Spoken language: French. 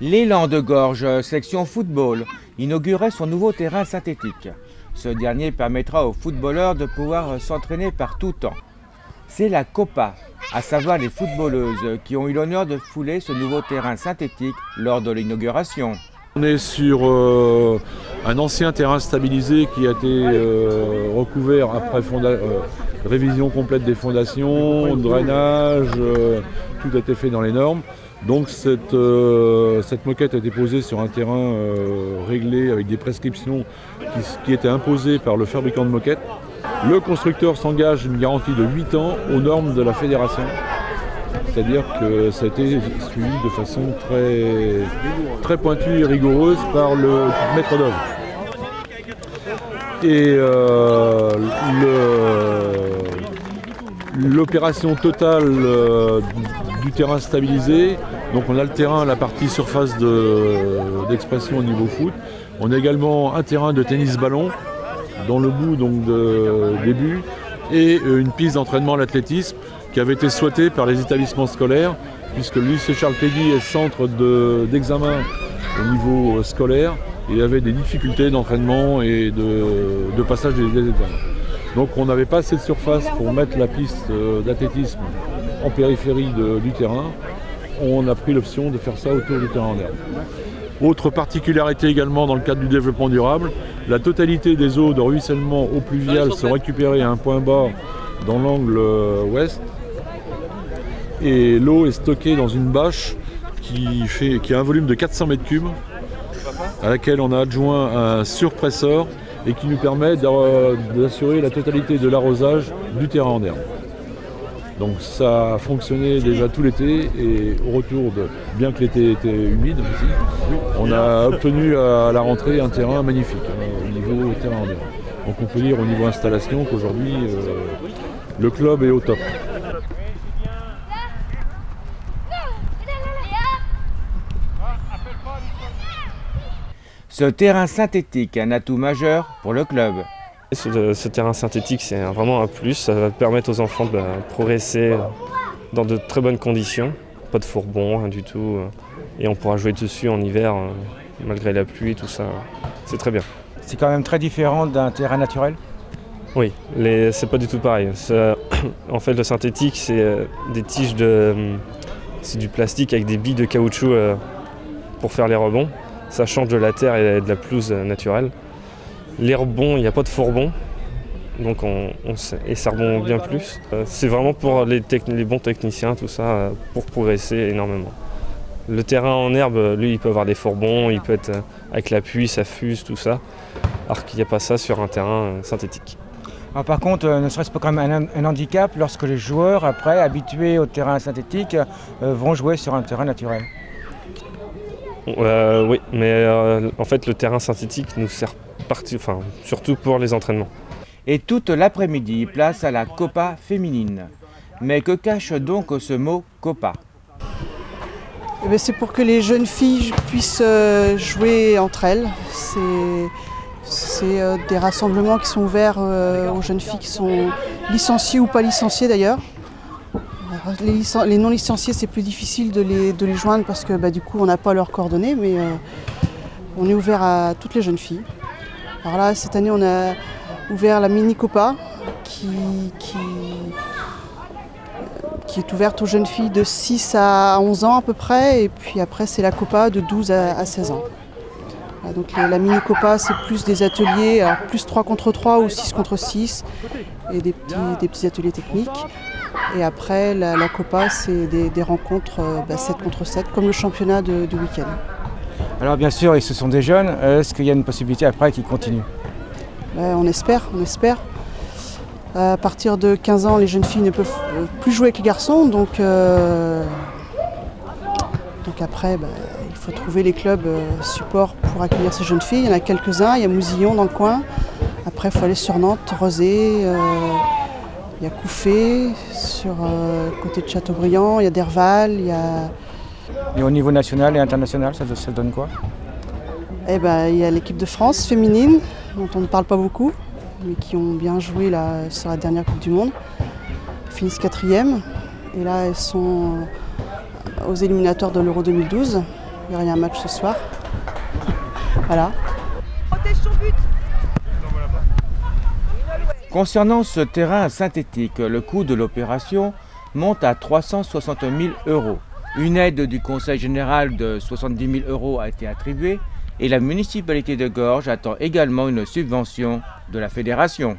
L'élan de Gorges, section football, inaugurait son nouveau terrain synthétique. Ce dernier permettra aux footballeurs de pouvoir s'entraîner par tout temps. C'est la Copa, à savoir les footballeuses, qui ont eu l'honneur de fouler ce nouveau terrain synthétique lors de l'inauguration. On est sur un ancien terrain stabilisé qui a été recouvert après révision complète des fondations, drainage, tout a été fait dans les normes. Donc cette moquette a été posée sur un terrain réglé avec des prescriptions qui étaient imposées par le fabricant de moquettes. Le constructeur s'engage une garantie de 8 ans aux normes de la fédération. C'est-à-dire que ça a été suivi de façon très pointue et rigoureuse par le maître d'œuvre. Et l'opération totale du terrain stabilisé, donc on a le terrain, la partie surface d'expression au niveau foot. On a également un terrain de tennis-ballon dans le bout donc des buts et une piste d'entraînement à l'athlétisme qui avait été souhaitée par les établissements scolaires puisque le lycée Charles Péguy est centre d'examen au niveau scolaire et il y avait des difficultés d'entraînement et de passage des examens. Donc on n'avait pas assez de surface pour mettre la piste d'athlétisme en périphérie du terrain. On a pris l'option de faire ça autour du terrain en herbe. Autre particularité également dans le cadre du développement durable, la totalité des eaux de ruissellement eau pluviale sont récupérées à un point bas dans l'angle ouest. Et l'eau est stockée dans une bâche qui a un volume de 400 m3, à laquelle on a adjoint un surpresseur et qui nous permet d'assurer la totalité de l'arrosage du terrain en herbe. Donc ça a fonctionné déjà tout l'été et au retour, bien que l'été était humide aussi, on a obtenu à la rentrée un terrain magnifique au niveau terrain en herbe. Donc on peut dire au niveau installation qu'aujourd'hui le club est au top. Ce terrain synthétique est un atout majeur pour le club. Ce terrain synthétique, c'est vraiment un plus. Ça va permettre aux enfants de progresser dans de très bonnes conditions. Pas de fourbon, rien du tout. Et on pourra jouer dessus en hiver, malgré la pluie, tout ça. C'est très bien. C'est quand même très différent d'un terrain naturel ? Oui, c'est pas du tout pareil. En fait, le synthétique, c'est des tiges c'est du plastique avec des billes de caoutchouc pour faire les rebonds. Ça change de la terre et de la pelouse naturelle. Les rebonds, il n'y a pas de fourbon, donc et ça rebond bien plus. C'est vraiment pour les bons techniciens, tout ça, pour progresser énormément. Le terrain en herbe, lui, il peut avoir des fourbons, il peut être avec la pluie, ça fuse, tout ça, alors qu'il n'y a pas ça sur un terrain synthétique. Alors, par contre, ne serait-ce pas quand même un handicap lorsque les joueurs, après, habitués au terrain synthétique, vont jouer sur un terrain naturel ? Oui, mais en fait, le terrain synthétique nous sert surtout pour les entraînements. Et toute l'après-midi, place à la Copa féminine. Mais que cache donc ce mot Copa ? C'est pour que les jeunes filles puissent jouer entre elles. C'est des rassemblements qui sont ouverts aux jeunes filles qui sont licenciées ou pas licenciées d'ailleurs. Les non licenciés, c'est plus difficile de les joindre parce que du coup on n'a pas leurs coordonnées, mais on est ouvert à toutes les jeunes filles. Alors là, cette année, on a ouvert la mini Copa qui est ouverte aux jeunes filles de 6 à 11 ans à peu près, et puis après c'est la Copa de 12 à 16 ans. Voilà, donc la mini Copa, c'est plus des ateliers, alors plus 3 contre 3 ou 6 contre 6, et des petits ateliers techniques. Et après, la Copa, c'est des rencontres 7 contre 7, comme le championnat de week-end. Alors bien sûr, et ce sont des jeunes, est-ce qu'il y a une possibilité après qu'ils continuent ? On espère. À partir de 15 ans, les jeunes filles ne peuvent plus jouer avec les garçons, donc après, il faut trouver les clubs supports pour accueillir ces jeunes filles. Il y en a quelques-uns, il y a Mousillon dans le coin, après il faut aller sur Nantes, Rezé, il y a Couffé, sur côté de Châteaubriand, il y a Derval, il y a... Et au niveau national et international, ça donne quoi ? Il y a l'équipe de France féminine, dont on ne parle pas beaucoup, mais qui ont bien joué là, sur la dernière Coupe du Monde. Ils finissent 4e. Et là, elles sont aux éliminatoires de l'Euro 2012. Il y a un match ce soir. Voilà. Concernant ce terrain synthétique, le coût de l'opération monte à 360 000 €. Une aide du Conseil général de 70 000 € a été attribuée et la municipalité de Gorge attend également une subvention de la fédération.